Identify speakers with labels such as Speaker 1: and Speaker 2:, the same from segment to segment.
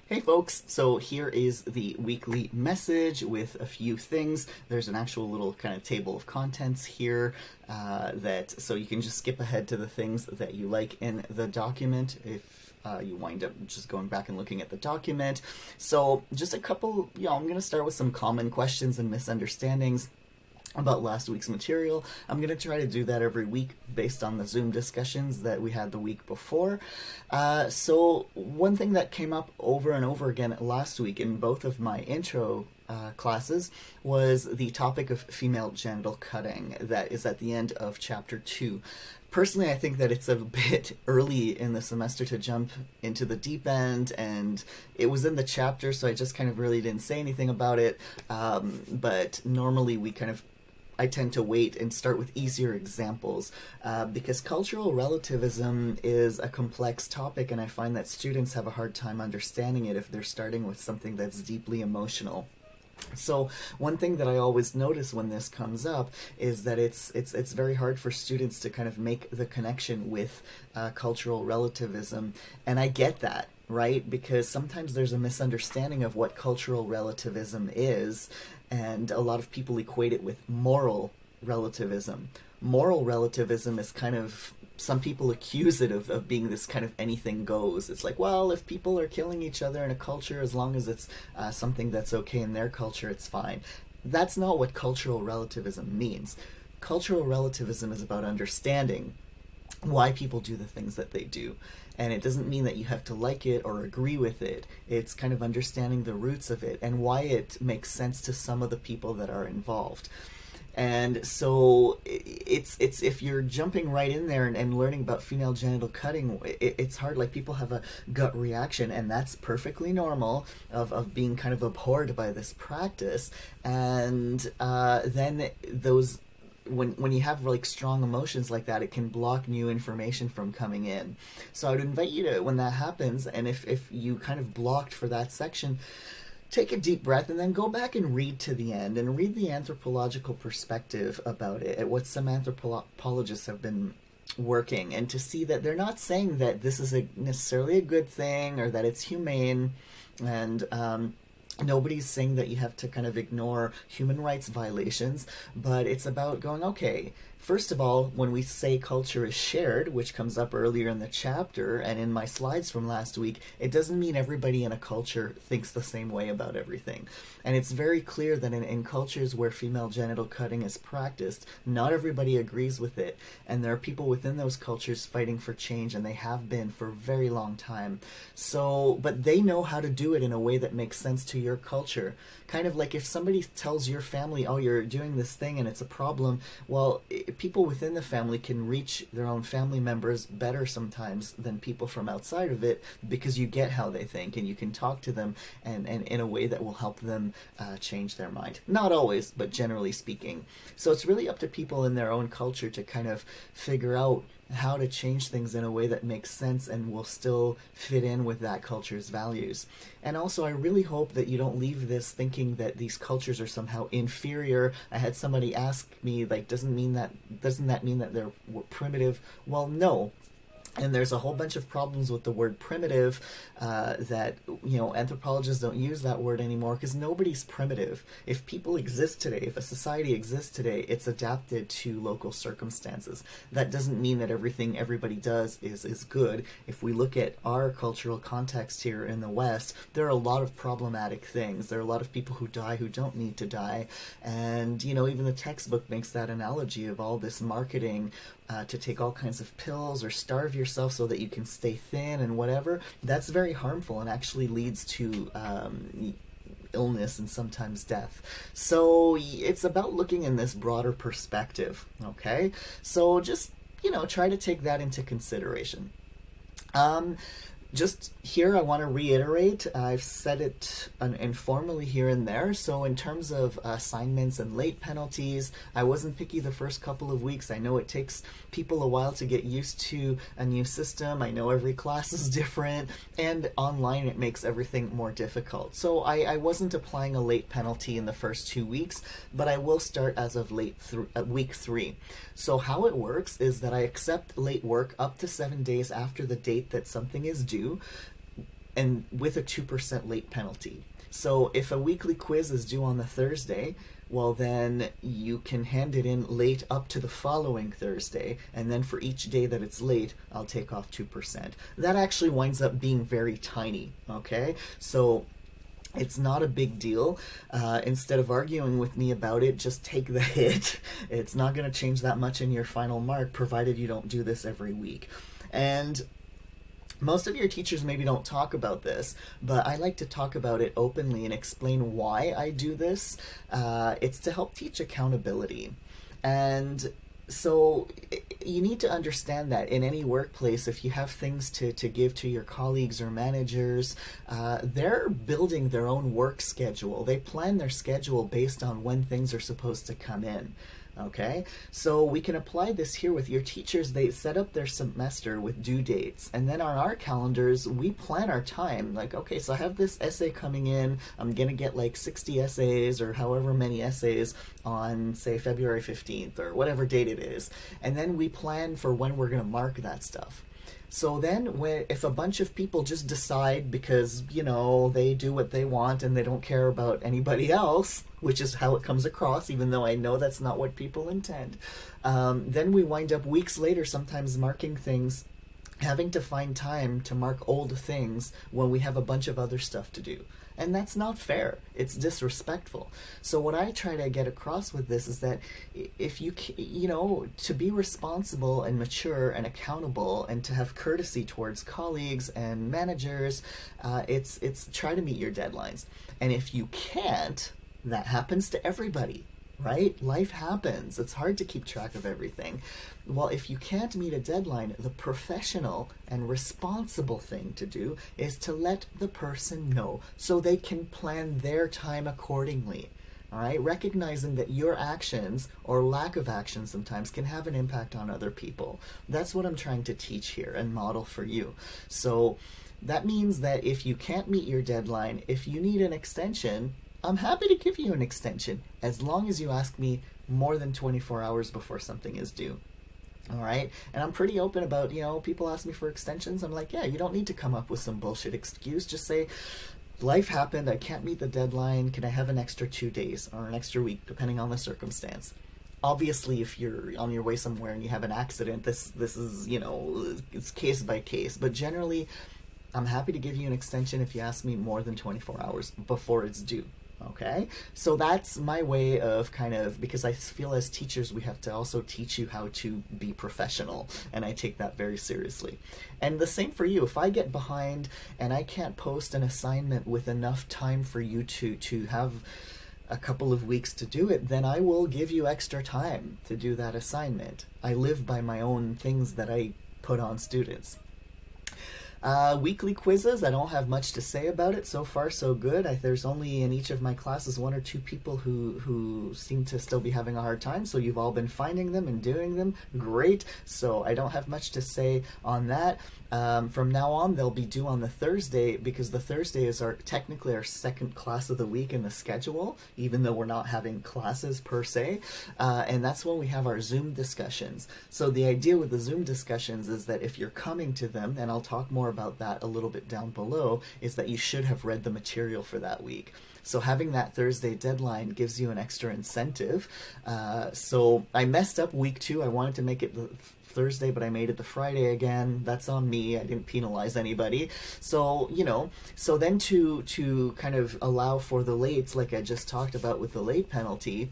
Speaker 1: Hey folks, so here is the weekly message with a few things. There's an actual little kind of table of contents here so you can just skip ahead to the things that you like in the document if you wind up just going back and looking at the document. So just a couple, I'm going to start with some common questions and misunderstandings about last week's material. I'm going to try to do that every week based on the Zoom discussions that we had the week before. So one thing that came up over and over again last week in both of my intro classes was the topic of female genital cutting that is at the end of chapter 2. Personally, I think that it's a bit early in the semester to jump into the deep end, and it was in the chapter, so I just kind of really didn't say anything about it. But normally I tend to wait and start with easier examples because cultural relativism is a complex topic, and I find that students have a hard time understanding it if they're starting with something that's deeply emotional. So one thing that I always notice when this comes up is that it's very hard for students to kind of make the connection with cultural relativism, and I get that, right? Because sometimes there's a misunderstanding of what cultural relativism is, and a lot of people equate it with moral relativism. Moral relativism is kind of, some people accuse it of being this kind of anything goes. It's like, well, if people are killing each other in a culture, as long as it's something that's okay in their culture, it's fine. That's not what cultural relativism means. Cultural relativism is about understanding why people do the things that they do. And it doesn't mean that you have to like it or agree with it. It's kind of understanding the roots of it and why it makes sense to some of the people that are involved. And so it's if you're jumping right in there and learning about female genital cutting, it's hard. Like, people have a gut reaction, and that's perfectly normal of being kind of abhorred by this practice. And then those when you have like strong emotions like that, it can block new information from coming in. So I would invite you to, when that happens, and if you kind of blocked for that section, take a deep breath and then go back and read to the end and read the anthropological perspective about it, at what some anthropologists have been working, and to see that they're not saying that this is necessarily a good thing or that it's humane, and nobody's saying that you have to kind of ignore human rights violations, but it's about going, okay, first of all, when we say culture is shared, which comes up earlier in the chapter and in my slides from last week, it doesn't mean everybody in a culture thinks the same way about everything. And it's very clear that in cultures where female genital cutting is practiced, not everybody agrees with it. And there are people within those cultures fighting for change, and they have been for a very long time. So, but they know how to do it in a way that makes sense to your culture. Kind of like if somebody tells your family, oh, you're doing this thing and it's a problem, well, people within the family can reach their own family members better sometimes than people from outside of it, because you get how they think and you can talk to them and in a way that will help them change their mind. Not always, but generally speaking. So it's really up to people in their own culture to kind of figure out how to change things in a way that makes sense and will still fit in with that culture's values. And also, I really hope that you don't leave this thinking that these cultures are somehow inferior. I had somebody ask me, like, doesn't that mean that they're primitive? Well, no. And there's a whole bunch of problems with the word primitive that, anthropologists don't use that word anymore, because nobody's primitive. If people exist today, if a society exists today, it's adapted to local circumstances. That doesn't mean that everything everybody does is good. If we look at our cultural context here in the West, there are a lot of problematic things. There are a lot of people who die who don't need to die. And, even the textbook makes that analogy of all this marketing to take all kinds of pills or starve yourself so that you can stay thin and whatever. That's very harmful and actually leads to illness and sometimes death. So it's about looking in this broader perspective, okay? So just, try to take that into consideration. Just here, I want to reiterate, I've said it informally here and there, so in terms of assignments and late penalties, I wasn't picky the first couple of weeks. I know it takes people a while to get used to a new system. I know every class is different, and online it makes everything more difficult. So I wasn't applying a late penalty in the first 2 weeks, but I will start as of week 3. So how it works is that I accept late work up to 7 days after the date that something is due. and with a 2% late penalty. So if a weekly quiz is due on the Thursday, well, then you can hand it in late up to the following Thursday, and then for each day that it's late, I'll take off 2%. That actually winds up being very tiny, okay? So it's not a big deal. Instead of arguing with me about it, just take the hit. It's not going to change that much in your final mark, provided you don't do this every week. And most of your teachers maybe don't talk about this, but I like to talk about it openly and explain why I do this. It's to help teach accountability. And so you need to understand that in any workplace, if you have things to give to your colleagues or managers, they're building their own work schedule. They plan their schedule based on when things are supposed to come in. Okay, so we can apply this here with your teachers. They set up their semester with due dates, and then on our calendars, we plan our time. Like, okay, so I have this essay coming in. I'm going to get like 60 essays or however many essays on, say, February 15th or whatever date it is. And then we plan for when we're going to mark that stuff. So then if a bunch of people just decide because, you know, they do what they want and they don't care about anybody else, which is how it comes across, even though I know that's not what people intend, then we wind up weeks later sometimes marking things, having to find time to mark old things when we have a bunch of other stuff to do. And that's not fair. It's disrespectful. So what I try to get across with this is that if you know, to be responsible and mature and accountable and to have courtesy towards colleagues and managers, it's try to meet your deadlines. And if you can't, that happens to everybody. Right? Life happens. It's hard to keep track of everything. Well, if you can't meet a deadline, the professional and responsible thing to do is to let the person know so they can plan their time accordingly. All right? Recognizing that your actions or lack of action sometimes can have an impact on other people. That's what I'm trying to teach here and model for you. So that means that if you can't meet your deadline, if you need an extension, I'm happy to give you an extension as long as you ask me more than 24 hours before something is due. All right? And I'm pretty open about, you know, people ask me for extensions. I'm like, yeah, you don't need to come up with some bullshit excuse. Just say, life happened. I can't meet the deadline. Can I have an extra 2 days or an extra week, depending on the circumstance? Obviously, if you're on your way somewhere and you have an accident, this is, you know, it's case by case. But generally, I'm happy to give you an extension if you ask me more than 24 hours before it's due. Okay, so that's my way of kind of, because I feel as teachers we have to also teach you how to be professional, and I take that very seriously. And the same for you. If I get behind and I can't post an assignment with enough time for you to have a couple of weeks to do it, then I will give you extra time to do that assignment. I live by my own things that I put on students. Weekly quizzes, I don't have much to say about it. So far, so good. There's only in each of my classes 1 or 2 people who seem to still be having a hard time, so you've all been finding them and doing them. Great. So I don't have much to say on that. From now on, they'll be due on the Thursday, because the Thursday is technically our second class of the week in the schedule, even though we're not having classes per se. And that's when we have our Zoom discussions. So the idea with the Zoom discussions is that if you're coming to them, and I'll talk more about that a little bit down below, is that you should have read the material for that week. So having that Thursday deadline gives you an extra incentive. So I messed up week 2. I wanted to make it the Thursday, but I made it the Friday again. That's on me. I didn't penalize anybody. So, you know, so then to kind of allow for the lates, like I just talked about with the late penalty,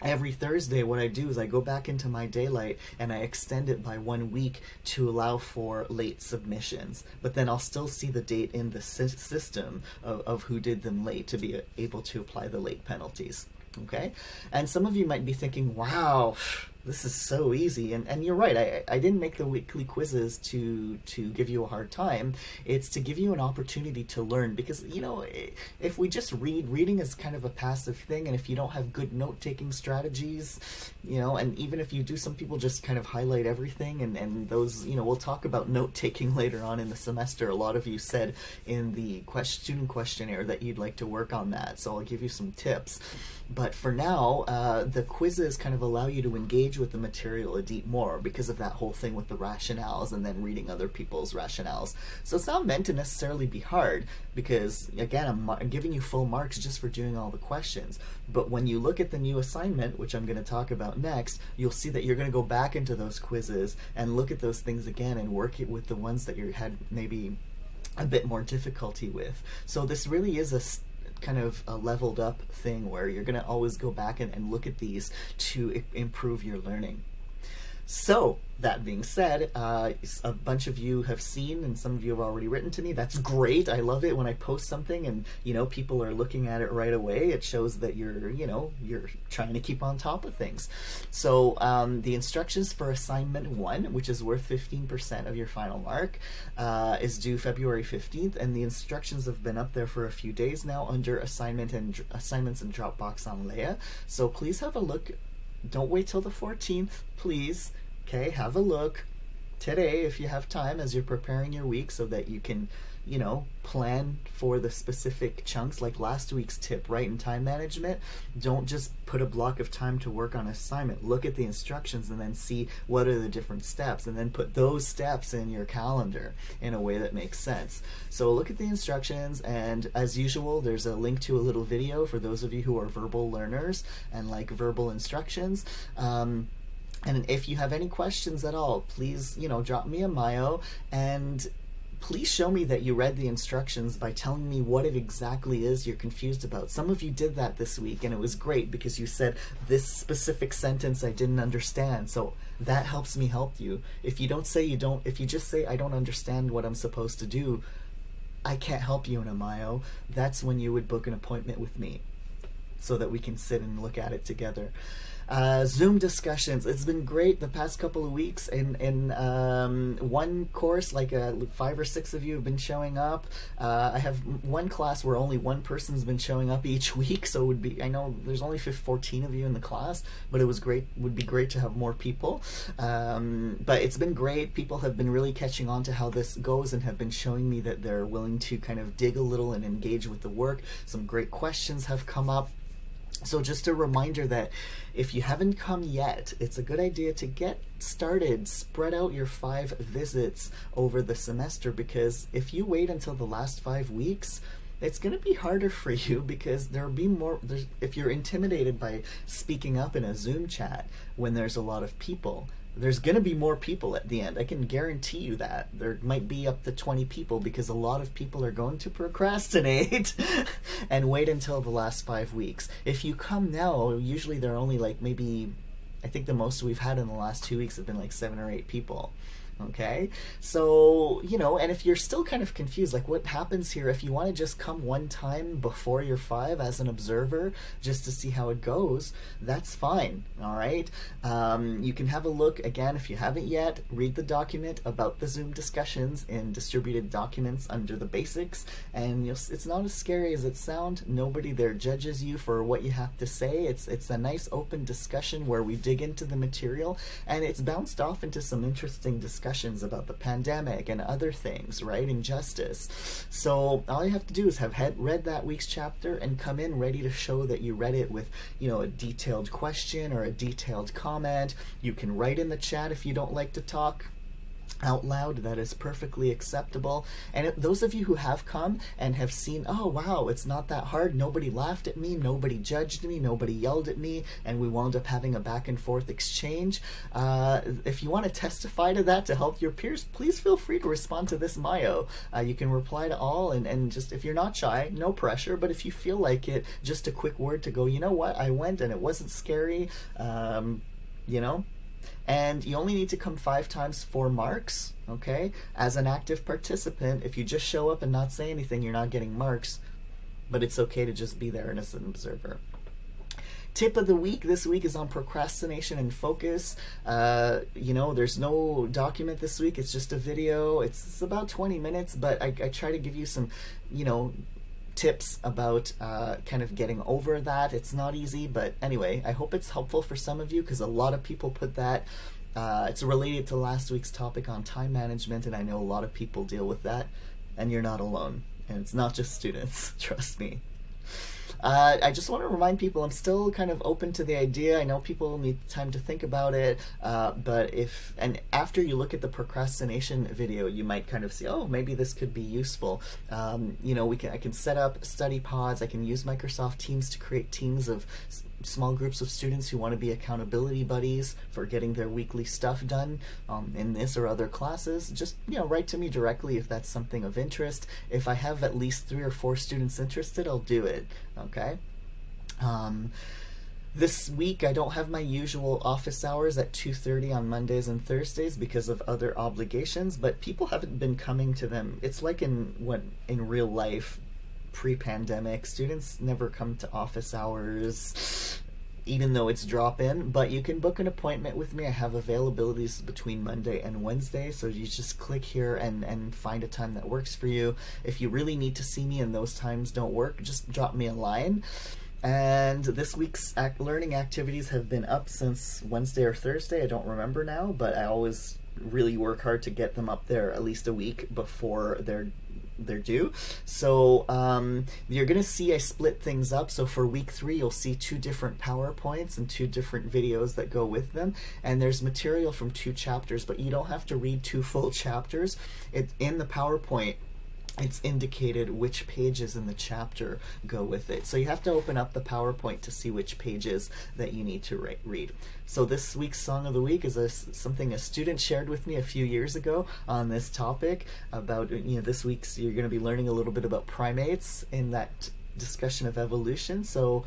Speaker 1: every Thursday what I do is I go back into my daylight and I extend it by 1 week to allow for late submissions. But then I'll still see the date in the system of who did them late to be able to apply the late penalties. Okay? And some of you might be thinking, wow, this is so easy. And you're right, I didn't make the weekly quizzes to give you a hard time. It's to give you an opportunity to learn, because, you know, if we just reading is kind of a passive thing, and if you don't have good note-taking strategies, you know, and even if you do, some people just kind of highlight everything, and those, you know, we'll talk about note-taking later on in the semester. A lot of you said in the student questionnaire that you'd like to work on that, so I'll give you some tips. But for now, the quizzes kind of allow you to engage engage with the material a deep more because of that whole thing with the rationales and then reading other people's rationales. So it's not meant to necessarily be hard because, again, I'm giving you full marks just for doing all the questions. But when you look at the new assignment, which I'm going to talk about next, you'll see that you're going to go back into those quizzes and look at those things again and work it with the ones that you had maybe a bit more difficulty with. So this really is a kind of a leveled up thing where you're going to always go back and look at these to improve your learning. So, that being said, a bunch of you have seen and some of you have already written to me. That's great. I love it when I post something and, people are looking at it right away. It shows that you're trying to keep on top of things. So, the instructions for assignment 1, which is worth 15% of your final mark, is due February 15th, and the instructions have been up there for a few days now under assignments and Dropbox on Leia. So please have a look. Don't wait till the 14th, please. Okay, have a look today if you have time as you're preparing your week so that you can, plan for the specific chunks like last week's tip, right? In time management, don't just put a block of time to work on an assignment. Look at the instructions and then see what are the different steps and then put those steps in your calendar in a way that makes sense. So look at the instructions, and as usual, there's a link to a little video for those of you who are verbal learners and like verbal instructions. And if you have any questions at all, please, drop me a Mayo, and please show me that you read the instructions by telling me what it exactly is you're confused about. Some of you did that this week, and it was great because you said this specific sentence I didn't understand. So that helps me help you. If you just say I don't understand what I'm supposed to do, I can't help you in a Mayo. That's when you would book an appointment with me so that we can sit and look at it together. Zoom discussions. It's been great the past couple of weeks. In one course, like 5 or 6 of you have been showing up. I have one class where only one person's been showing up each week, so it would be, I know there's only 14 of you in the class, but it would be great to have more people. But it's been great. People have been really catching on to how this goes and have been showing me that they're willing to kind of dig a little and engage with the work. Some great questions have come up. So just a reminder that if you haven't come yet, it's a good idea to get started. Spread out your 5 visits over the semester, because if you wait until the last 5 weeks, it's going to be harder for you because there'll be more. If you're intimidated by speaking up in a Zoom chat when there's a lot of people, there's going to be more people at the end. I can guarantee you that. There might be up to 20 people because a lot of people are going to procrastinate and wait until the last 5 weeks. If you come now, usually there are only maybe, I think the most we've had in the last 2 weeks have been 7 or 8 people. Okay, so, and if you're still kind of confused, what happens here, if you want to just come one time before your 5 as an observer, just to see how it goes, that's fine, all right? You can have a look, again, if you haven't yet, read the document about the Zoom discussions in distributed documents under the basics, and it's not as scary as it sounds. Nobody there judges you for what you have to say. It's a nice open discussion where we dig into the material, and it's bounced off into some interesting discussions about the pandemic and other things, right? Injustice. So all you have to do is have read that week's chapter and come in ready to show that you read it with, a detailed question or a detailed comment. You can write in the chat if you don't like to talk out loud. That is perfectly acceptable. And those of you who have come and have seen, oh wow, it's not that hard, nobody laughed at me, nobody judged me, nobody yelled at me, and we wound up having a back and forth exchange, if you want to testify to that to help your peers, please feel free to respond to this Mayo. You can reply to all, and just, if you're not shy, no pressure, but if you feel like it, just a quick word to go, you know what, I went and it wasn't scary, and you only need to come 5 times for marks, okay? As an active participant, if you just show up and not say anything, you're not getting marks, but it's okay to just be there as an observer. Tip of the week this week is on procrastination and focus. There's no document this week. It's just a video. It's about 20 minutes, but I try to give you some, tips about kind of getting over that. It's not easy, but anyway, I hope it's helpful for some of you because a lot of people put that. It's related to last week's topic on time management, and I know a lot of people deal with that, and you're not alone. And it's not just students, trust me. I just want to remind people I'm still kind of open to the idea. I know people need time to think about it, but after you look at the procrastination video, you might kind of see, oh, maybe this could be useful. I can set up study pods. I can use Microsoft Teams to create teams of small groups of students who want to be accountability buddies for getting their weekly stuff done in this or other classes. Just write to me directly if that's something of interest. If I have at least 3 or 4 students interested, I'll do it. Okay. This week I don't have my usual office hours at 2:30 on Mondays and Thursdays because of other obligations, but people haven't been coming to them. It's like in real life pre-pandemic, students never come to office hours even though it's drop-in, but you can book an appointment with me. I have availabilities between Monday and Wednesday, so you just click here and find a time that works for you. If you really need to see me and those times don't work, just drop me a line. And this week's learning activities have been up since Wednesday or Thursday. I don't remember now, but I always really work hard to get them up there at least a week before they're due. So you're going to see I split things up. So for week 3, you'll see 2 different PowerPoints and 2 different videos that go with them. And there's material from 2 chapters, but you don't have to read 2 full chapters. In the PowerPoint, it's indicated which pages in the chapter go with it. So you have to open up the PowerPoint to see which pages that you need to read. So this week's Song of the Week is something a student shared with me a few years ago on this topic about, this week's you're going to be learning a little bit about primates in that discussion of evolution. So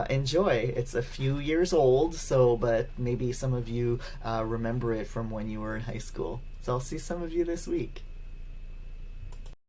Speaker 1: enjoy. It's a few years old, but maybe some of you remember it from when you were in high school. So I'll see some of you this week.